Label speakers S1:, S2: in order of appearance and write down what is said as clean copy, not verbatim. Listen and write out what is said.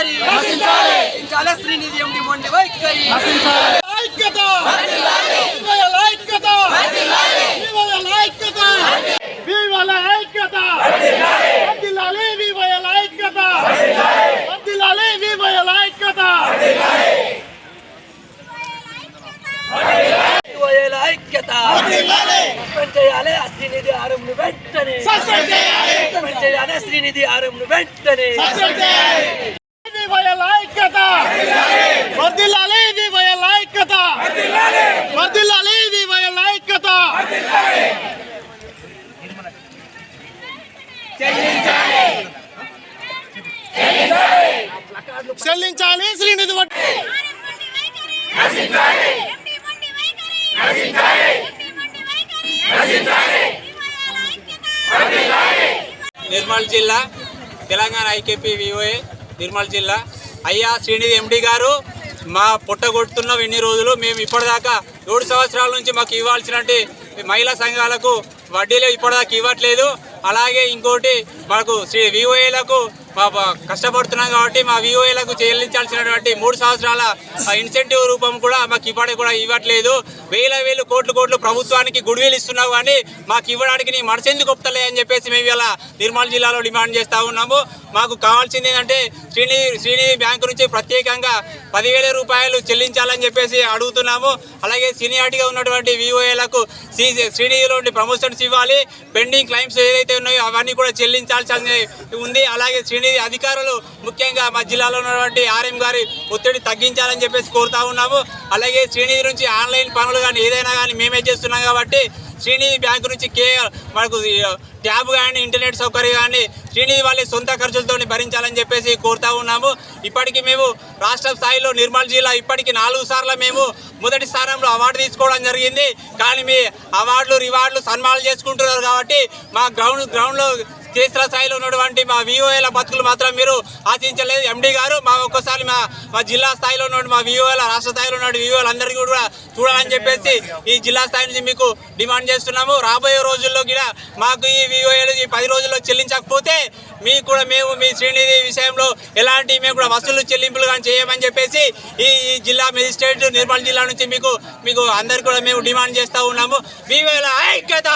S1: వైఖరి నశించాలి శ్రీనిధి ఎండి మొండి వైఖరి ఐక్యత ఐక్యత ఐక్యత వివల ఐక్యత వర్ధిల్లాలి వివల ఐక్యత వర్ధిల్లాలి వివల ఐక్యత వివల ఐక్యత సస్పెండ్ చేయాలి శ్రీనిధి ఆరంను వెంటనే సస్పెండ్ చేయాలి శ్రీనిధి ఆరంను వెంటనే వివల ఐక్యత వర్ధిల్లాలి వివల ఐక్యత వర్ధిల్లాలి వివల ఐక్యత చెల్లించాలి శ్రీనిధి
S2: నిర్మల్ జిల్లా తెలంగాణ ఐకేపీ విఓఏ నిర్మల్ జిల్లా. అయ్యా శ్రీనిధి ఎండి గారు, మా పుట్టగొడుతున్నాం ఇన్ని రోజులు. మేము ఇప్పటిదాకా 7 సంవత్సరాల నుంచి మాకు ఇవ్వాల్సినట్టు మహిళా సంఘాలకు వడ్డీలు ఇప్పటిదాకా ఇవ్వట్లేదు. అలాగే ఇంకోటి మాకు విఓఏలకు కష్టపడుతున్నాం కాబట్టి మా విఓఏలకు చెల్లించాల్సినటువంటి 3 సంవత్సరాల ఇన్సెంటివ్ రూపం కూడా మాకు ఇప్పటికి కూడా ఇవ్వట్లేదు. వేలు కోట్లు ప్రభుత్వానికి గుడ్విల్ ఇస్తున్నావు కానీ మాకు ఇవ్వడానికి నీ మనసు ఎందుకు ఒప్పుతలే అని చెప్పేసి మేము ఇలా నిర్మల్ జిల్లాలో డిమాండ్ చేస్తూ ఉన్నాము. మాకు కావాల్సింది ఏంటంటే శ్రీనిధి బ్యాంకు నుంచి ప్రత్యేకంగా 10,000 రూపాయలు చెల్లించాలని చెప్పేసి అడుగుతున్నాము. అలాగే సీనియారిటీగా ఉన్నటువంటి విఓఏలకు శ్రీనిధిలో ప్రమోషన్స్ ఇవ్వాలి. పెండింగ్ క్లైమ్స్ ఏదైతే ఉన్నాయో అవన్నీ కూడా చెల్లించాల్సి ఉంది. అలాగే శ్రీనిధి అధికారులు ముఖ్యంగా మా జిల్లాలో ఉన్నటువంటి ఆర్ఎం గారి ఒత్తిడి తగ్గించాలని చెప్పేసి కోరుతా ఉన్నాము. అలాగే శ్రీనిధి నుంచి ఆన్లైన్ పనులు కానీ ఏదైనా కానీ మేమే చేస్తున్నాం కాబట్టి శ్రీనిధి బ్యాంకు నుంచి మనకు ట్యాబ్ కానీ ఇంటర్నెట్ సౌకర్యం కానీ శ్రీనిధి వాళ్ళ సొంత ఖర్చులతో భరించాలని చెప్పేసి కోరుతా ఉన్నాము. ఇప్పటికీ మేము రాష్ట్ర స్థాయిలో నిర్మల్ జిల్లా ఇప్పటికీ 4 సార్లు మేము మొదటి స్థానంలో అవార్డు తీసుకోవడం జరిగింది. కానీ మీ అవార్డులు రివార్డులు సన్మానాలు చేసుకుంటున్నారు కాబట్టి మా గ్రౌండ్లో క్షేత్ర స్థాయిలో ఉన్నటువంటి మా విఓఏల బతుకులు మాత్రం మీరు ఆశించలేదు. ఎండి గారు ఒక్కసారి మా జిల్లా స్థాయిలో ఉన్న మా విఓఏల రాష్ట్ర స్థాయిలో ఉన్న విఓఏలు అందరికీ కూడా చూడాలని చెప్పేసి ఈ జిల్లా స్థాయి నుంచి మీకు డిమాండ్ చేస్తున్నాము. రాబోయే రోజుల్లో కూడా మాకు ఈ విఓఏలు ఈ 10 రోజుల్లో చెల్లించకపోతే మీకు కూడా మేము మీ శ్రీనిధి విషయంలో ఎలాంటి మేము కూడా వసూలు చెల్లింపులు కానీ చేయమని చెప్పేసి ఈ జిల్లా మెజిస్ట్రేట్ నిర్మల్ జిల్లా నుంచి మీకు అందరికీ కూడా మేము డిమాండ్ చేస్తూ ఉన్నాము. విఓఏల ఐక్యత.